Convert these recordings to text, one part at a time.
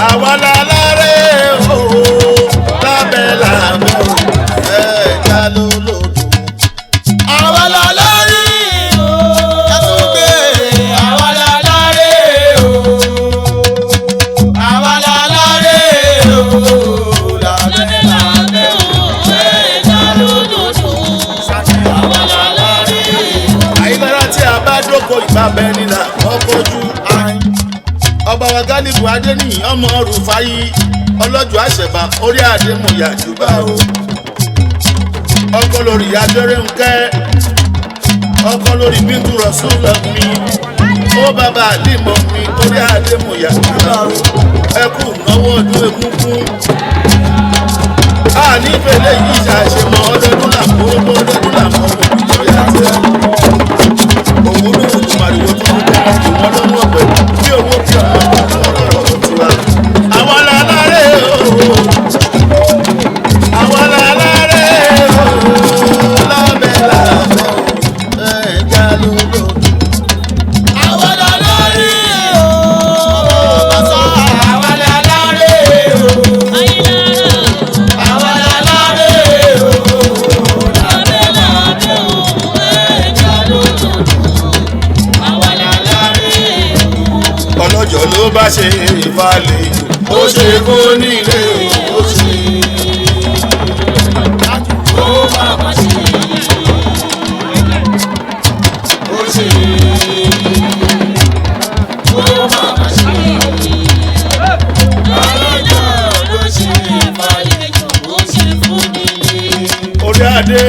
àwa lálárè o lábẹ́ lábẹ́ o ẹ̀ka lólòdò. àwa lálárè o ẹ̀túngbé àwa lálárè o àwa lálárè o lábẹ́ lábẹ́ o ẹ̀ka lólòdò. àwa lálárè o. àyíkára tí a bá dóko ìbábẹ́ nílà ọkọ̀ ojú ọba wa Gálíbù Adéníyì ọmọ Rúfáyì ọlọ́jọ́ àṣẹ̀bà orí àdémùyà jùbà o. ọkọ lórí Adérénkẹ́ ọkọ lórí Bíntù Rọ̀súlọ̀ mi ó bàbá àlìmọ̀ mi orí àdémùyà jùbà o. ẹ kú náwó ọdún egúngún a nífẹ̀ẹ́ yìí ṣàṣemọ ọdọọdún làmọ́ ọdọọdún làmọ́ òbí àti òwúrò òkùnmàrìwò tó ń bọ́ ìwọ́n lọ́wọ́ ọ̀pẹ bí owó bí ọmọ ọlọ́rọ̀ tiwa. àwọn lálárè o àwọn lálárè o lábẹ́ lábẹ́ o ẹ̀já lólò. àwọn lálárè o àwọn lálárè o àwọn lálárè o lábẹ́ lábẹ́ o ẹ̀já lólò. ọlọ́jọ́ ló bá ṣe ìfàlẹ̀ ó ṣe kó nílé ó ṣe. ó máa ma ṣe ó ṣe ó máa ma ṣe. ọlọ́jọ́ ló ṣe ìfàlẹ̀ ó ṣe fún nílé. orí adé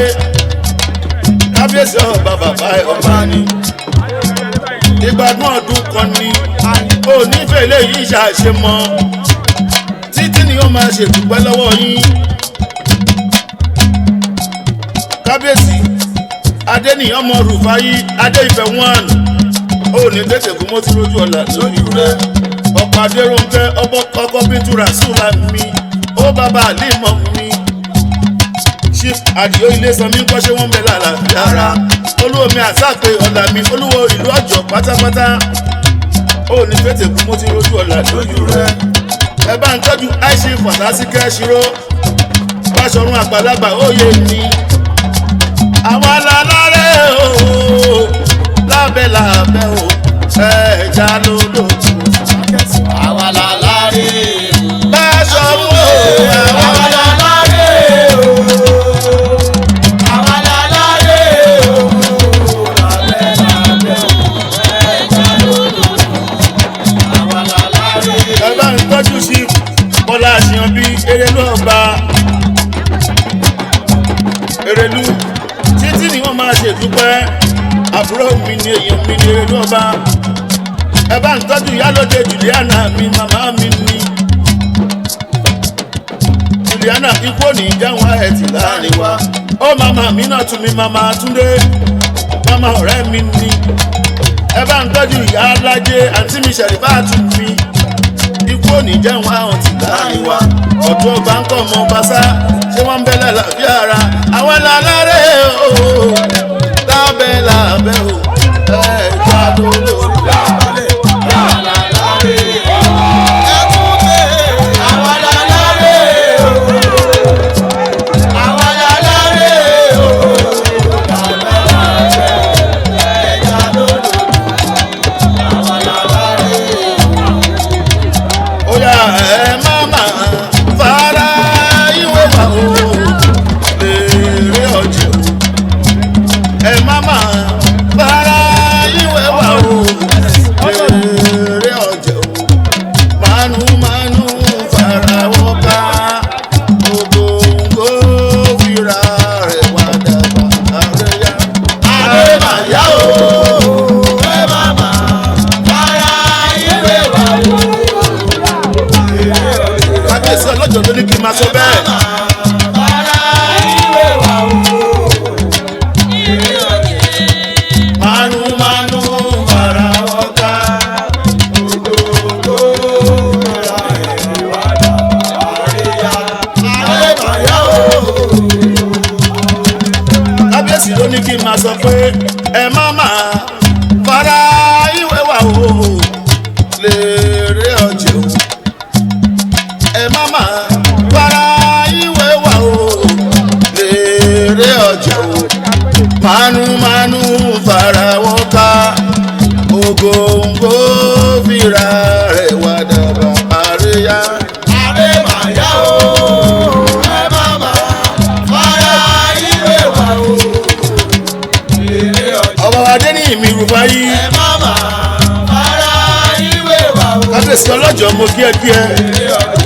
kábíyèsí ọba bàbá ọba ni ìgbádùn ọdún kan ní onífẹ̀ẹ́ lèyí ṣàṣemọ títí ni ó máa ṣèdúpẹ́ lọ́wọ́ yín. kábíyèsí Adéníyì ọmọ Rúfáyì Adé-Ifẹ̀ 1 òní tètè kú mọ́ tí lójú ọ̀la lójú rẹ̀ ọ̀pọ̀ Adérónkẹ́ ọkọ̀ Bíntù Rọ̀súlọ̀ mi ó bàbá àlìmọ̀ mi Chief Àdìó Ilésanmí ń kọ́ṣẹ́ wọn bẹ̀ lálàáfíà ara olúwo mi àsápè ọ̀là mi olúwo ìlú Ọ̀jọ́ pátápátá ó ní fètè kú mo ti rojú ọ̀là lójú rẹ̀ ẹ bá ń tọ́jú àìṣe fàtàsíkẹ́ ṣírò Báṣọ̀run àgbàlagbà òye mi. àwọn lálárè o lábẹ́ lábẹ́ o ẹ̀já lólò. àwọn lálárè o Báṣọ̀run o àwọn lálárè o. tọ́jú sí Bọ́lá àṣìyàn bí Erelú ọba Erelú títí ni wọ́n máa ṣèdúpẹ́ àbúrò mi ni èèyàn mi ni Erelú ọba. ẹ bá ń tọ́jú Ìyálóde Juliana mi màmá mi ni Juliana ikú òní jáwọn ẹ̀tì láàrin wa ó màmá mi náà tún mi màmá Túndé màmá ọ̀rẹ́ mi ni. ẹ bá ń tọ́jú Ìyá Alájẹ àǹtí mi Ṣẹ̀rífátù mi ikú òní jẹun àwọn ti láàrin wa ọ̀tún ọba ń kọ́ ọmọ ọba sá ṣé wọ́n ń bẹ lálàáfíà ara àwọn lálárè o lábẹ́ lábẹ́ o ẹ̀ka lólò lábẹ́ lálárè o ẹ̀kúnlé àwọn lálárè o àwọn lálárè o lábẹ́ lábẹ́ ẹ̀ka lólò àwọn lálárè o. Oya ẹ mama fara ìwé wa o lèrè ọjọ́ ẹ mama fara ìwé wa o má fara ìwé wà o èrè ọjà o manumanu fara wọn ká ògòǹgò fìrà rẹ̀ wá dàbà àríyá. àrèmáyá o ẹ má má fara ìwé wà o èrè ọjà. ọba adé ní ìmì rúfa yìí. ẹ má má fara ìwé wà o. kábíyèsí ọlọ́jọ́ mo kí ẹ kí ẹ. èrè ọjà.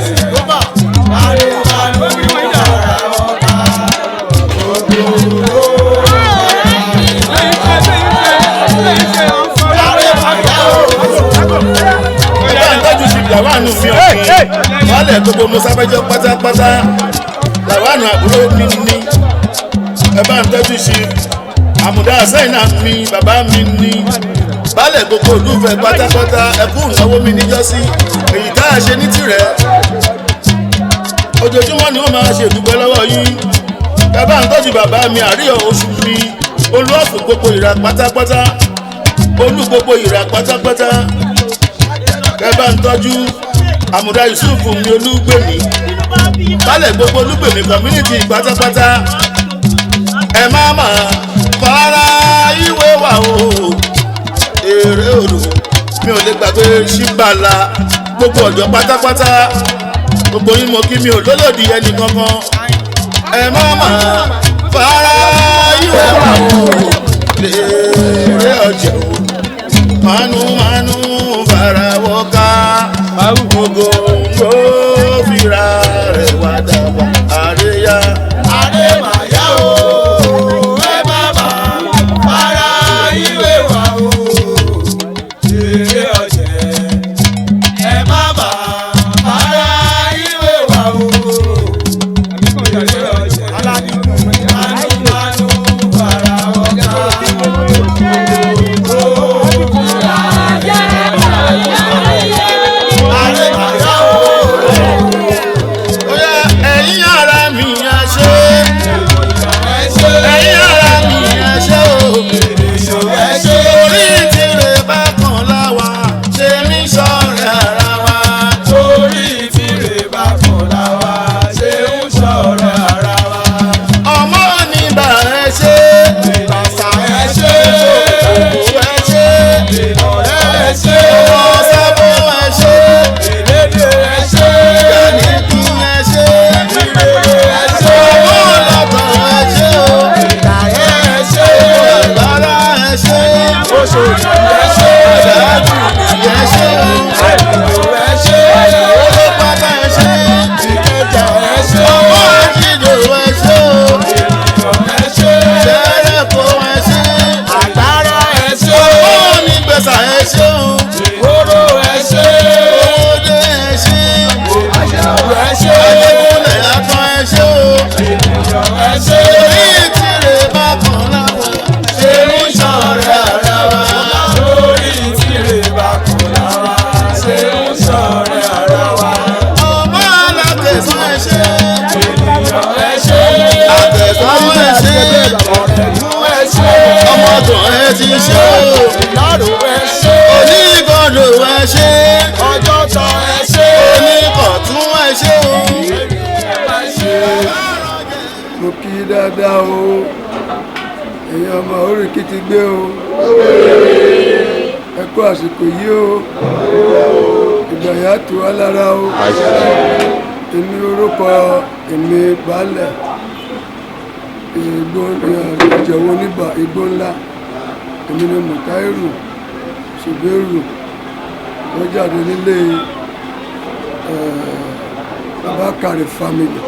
làwánù fi ọ̀gbìn wálẹ̀ gbogbo mọ́sáfẹ́jọ́ pátápátá làwánù àbúrò mi ní ẹ bá ń tọ́jú sí àmùdá sẹ́yìnà mi bàbá mi ní baálẹ̀ gbogbo olúfẹ́ pátápátá ẹkú ìnáwó mi níjọ́sí èyí tá a ṣe ní tirẹ̀ ojoojúmọ́ ni wọ́n máa ṣe ìdúpẹ́ lọ́wọ́ yín ẹ bá ń tọ́jú bàbá mi àríyọ̀ oṣù mi olú ọ̀fun gbogbo ìrà pátápátá olú gbogbo ìrà pátápátá ẹ bá ń tọ́jú àmùdá yusuf mi olúgbèmí baálẹ̀ gbogbo olúgbèmí community pátápátá ẹ má má fara ìwé wà o èrè òrò mi ò lè gbàgbé ṣígbàlà gbogbo ọ̀dọ́ pátápátá gbogbo yín mo kí mi ò lólòdì ẹnì kankan ẹ má má fara ìwé wà o èrè ọjà o manumanu fara wọ́ká ògòǹgò fìrà rẹ̀ wá dàbà àríyá. àrèmáyá o ẹ má má fara ìwé wà o èrè ọ̀jẹ̀ ẹ má má fara ìwé wà o èrè ọ̀jẹ̀ manumanu fara wọ́ká. onígbọ̀dọ̀ ẹ ṣe ọjọ́ tán ẹ ṣe oníkọ̀tún ẹ ṣe o. mo kí dáadáa o èèyàn ọmọ oríkì ti gbé o ẹ kú àsìkò yìí o ìgbà yà tó wá lára o èmi orúkọ èmi baálẹ̀ ìjẹ̀wò nígbà igbó ńlá èmi ni Mùtáírù Ṣùbẹ́rù wọ́n jáde nílé Babakari family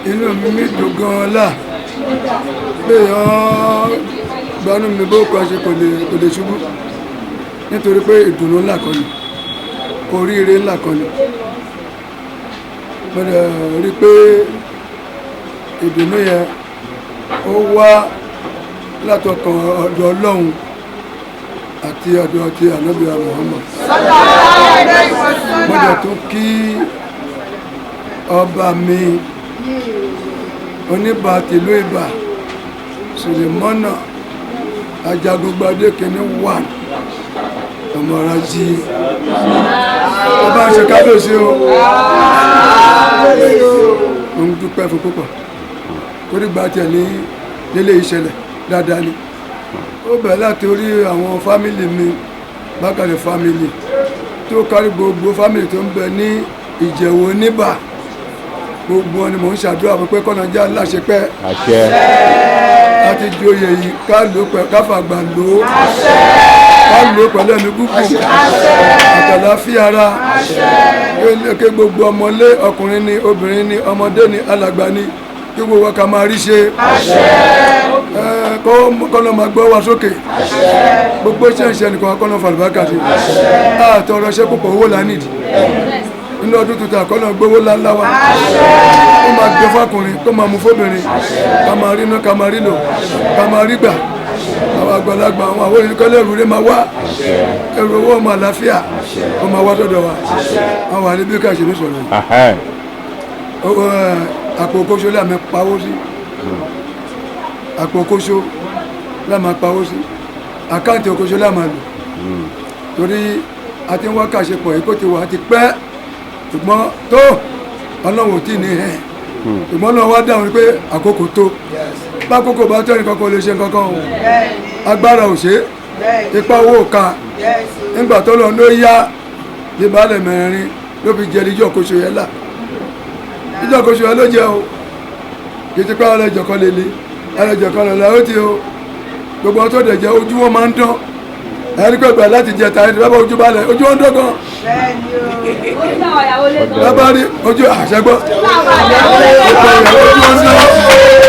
inú mi dùn gan-an là pé yàn gbanú mi bó kọ́ ṣe kò lè ṣubú nítorí pé ìdùnnú ńlá kan ni oríire ńlá kan ni mo dẹ̀ rí pé ìdùnnú yẹn ó wá látọkàn ọ̀dọ̀ Ọlọ́run àti ọ̀dọ̀ ti Ànábì Muhammad. mo dẹ̀ tún kí ọba mi oníbà tìlú Ìbà Sùlẹ̀mọ́nà Ajagungbadé kìíní wà ọmọrají ọba máa ṣe kábíyèsí o òun dúpẹ́ fún púpọ̀ torí gba tiẹ̀ ní délé ìṣẹ̀lẹ̀ dáadáa ni ó bẹ̀rẹ̀ láti orí àwọn fámìlì mi Bákàrẹ̀ fámìlì tó kárí gbogbo fámìlì tó ń bẹ ní Ìjẹ̀wò Níbà gbogbo wọn ni mò ń ṣàdúrà fún pé kọ́nà já láṣepẹ́ láti joyè yìí ká lò pẹ̀ káfàgbà lò ó ká lò pẹ̀lú ẹ̀mí gúgùn àtàláfíà ara ké gbogbo ọmọlé ọkùnrin ni obìnrin ni ọmọdé ni alàgbà ni kí gbogbo wa ká máa rí ṣe kọ́nà máa gbọ́ wa sókè gbogbo iṣẹ́ ìṣẹ́ nìkan kọ́nà fàlùbákà sí àtọ̀rọ̀ ṣẹ́ púpọ̀ owó là nídìí nínú ọdún tuntun àkọ́nà gbówó ńláńlá wa kó máa gbé fákùnrin kó máa mú fóbìnrin ká máa rí iná ká máa rí lò ká máa rí gbà àwọn àgbàlagbà àwọn àwọn ìrìnkọ́lẹ̀ ẹrù rẹ máa wá ẹrù owó ọmọ àlàáfíà kó máa wá sọ́dọ̀ wa àwọn àníbí ká ṣe ní sọ̀rọ̀ yìí àpò kóṣó láàmì pawó sí àpò kóṣó láàmì pawó sí àkáǹtì kóṣó láàmì lò torí a ti ń wá kàṣepọ̀ èkó ti wà á ti pẹ́ ṣùgbọ́n tó ọlọ́run ò tí ní ẹ̀ ṣùgbọ́n náà wá dáhùn pé àkókò tó bákòókò bá tẹ́rìn kankan lè ṣe kankan o agbára ò ṣe ipa owó ká nígbà tó lọ ló yá ìbálẹ̀ mẹ́rin ló fi jẹ ìjọ kóṣù yẹn là ìjọ kóṣù yẹn ló jẹ o kì í ti pẹ́ ọlọ́jọ kan lè le ọlọ́jọ kan lọ́la ó ti o gbogbo tó dẹ̀ jẹ́ ojú wọn máa ń dán ẹni pé gbà láti jẹ tàyẹ̀ tí bá bá ojú balẹ̀ ojú wọn dán gan. bá bá rí ojú àṣẹgbọ́ ojú wọn dán.